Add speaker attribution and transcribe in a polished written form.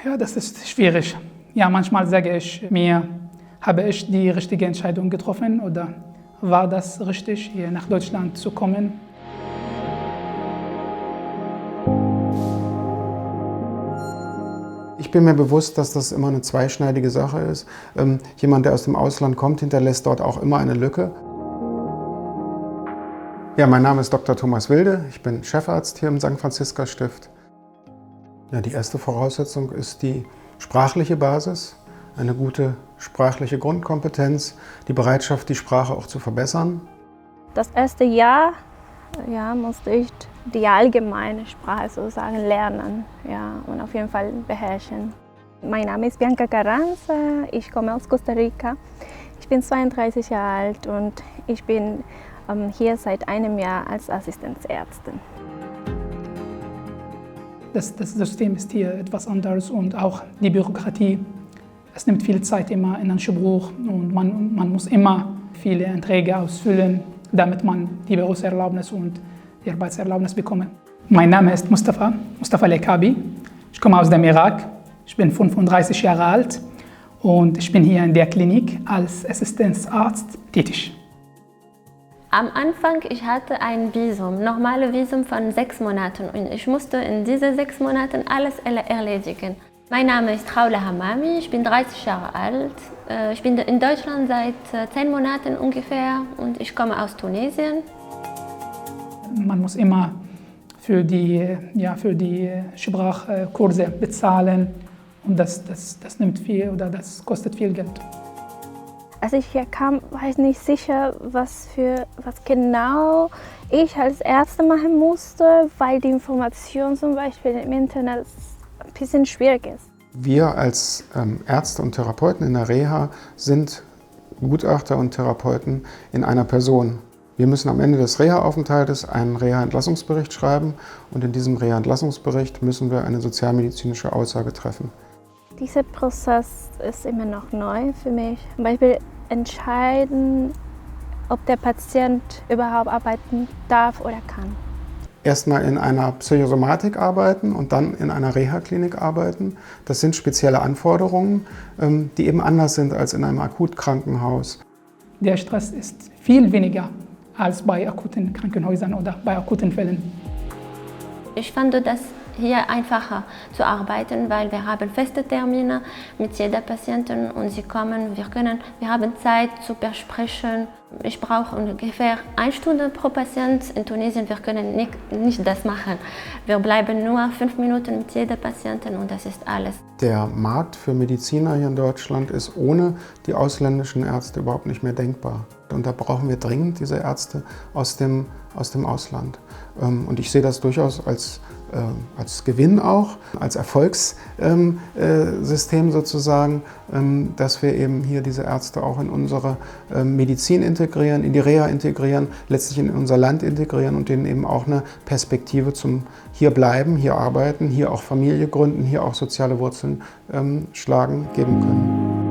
Speaker 1: Ja, das ist schwierig. Ja, manchmal sage ich mir, habe ich die richtige Entscheidung getroffen oder war das richtig, hier nach Deutschland zu kommen?
Speaker 2: Ich bin mir bewusst, dass das immer eine zweischneidige Sache ist. Jemand, der aus dem Ausland kommt, hinterlässt dort auch immer eine Lücke. Ja, mein Name ist Dr. Thomas Wilde. Ich bin Chefarzt hier im St. Franziska Stift. Ja, die erste Voraussetzung ist die sprachliche Basis, eine gute sprachliche Grundkompetenz, die Bereitschaft, die Sprache auch zu verbessern.
Speaker 3: Das erste Jahr musste ich die allgemeine Sprache sozusagen lernen und auf jeden Fall beherrschen. Mein Name ist Bianca Carranza, ich komme aus Costa Rica. Ich bin 32 Jahre alt und ich bin hier seit einem Jahr als Assistenzärztin.
Speaker 1: Das System ist hier etwas anders und auch die Bürokratie. Es nimmt viel Zeit immer in Anspruch und man muss immer viele Anträge ausfüllen, damit man die Berufserlaubnis und die Arbeitserlaubnis bekommt. Mein Name ist Mustafa Lekabi. Ich komme aus dem Irak. Ich bin 35 Jahre alt und ich bin hier in der Klinik als Assistenzarzt tätig.
Speaker 4: Am Anfang ich hatte ein Visum, normales Visum von 6 Monaten und ich musste in diesen 6 Monaten alles erledigen. Mein Name ist Khawla Hamami, ich bin 30 Jahre alt. Ich bin in Deutschland seit 10 Monaten ungefähr und ich komme aus Tunesien.
Speaker 1: Man muss immer für die Sprachkurse bezahlen und das nimmt viel oder das kostet viel Geld.
Speaker 3: Als ich hier kam, war ich nicht sicher, was genau ich als Ärztin machen musste, weil die Information zum Beispiel im Internet ein bisschen schwierig ist.
Speaker 2: Wir als Ärzte und Therapeuten in der Reha sind Gutachter und Therapeuten in einer Person. Wir müssen am Ende des Reha-Aufenthaltes einen Reha-Entlassungsbericht schreiben und in diesem Reha-Entlassungsbericht müssen wir eine sozialmedizinische Aussage treffen.
Speaker 3: Dieser Prozess ist immer noch neu für mich. Zum Beispiel entscheiden, ob der Patient überhaupt arbeiten darf oder kann.
Speaker 2: Erstmal in einer Psychosomatik arbeiten und dann in einer Reha-Klinik arbeiten. Das sind spezielle Anforderungen, die eben anders sind als in einem Akutkrankenhaus.
Speaker 1: Der Stress ist viel weniger als bei akuten Krankenhäusern oder bei akuten Fällen.
Speaker 4: Ich fand das hier einfacher zu arbeiten, weil wir haben feste Termine mit jeder Patientin und sie kommen, wir haben Zeit zu besprechen. Ich brauche ungefähr 1 Stunde pro Patient. In Tunesien wir können nicht das machen. Wir bleiben nur 5 Minuten mit jeder Patientin und das ist alles.
Speaker 2: Der Markt für Mediziner hier in Deutschland ist ohne die ausländischen Ärzte überhaupt nicht mehr denkbar. Und da brauchen wir dringend diese Ärzte aus dem Ausland. Und ich sehe das durchaus als Gewinn auch, als Erfolgssystem sozusagen, dass wir eben hier diese Ärzte auch in unsere Medizin integrieren, in die Reha integrieren, letztlich in unser Land integrieren und denen eben auch eine Perspektive zum hier bleiben, hier arbeiten, hier auch Familie gründen, hier auch soziale Wurzeln schlagen, geben können.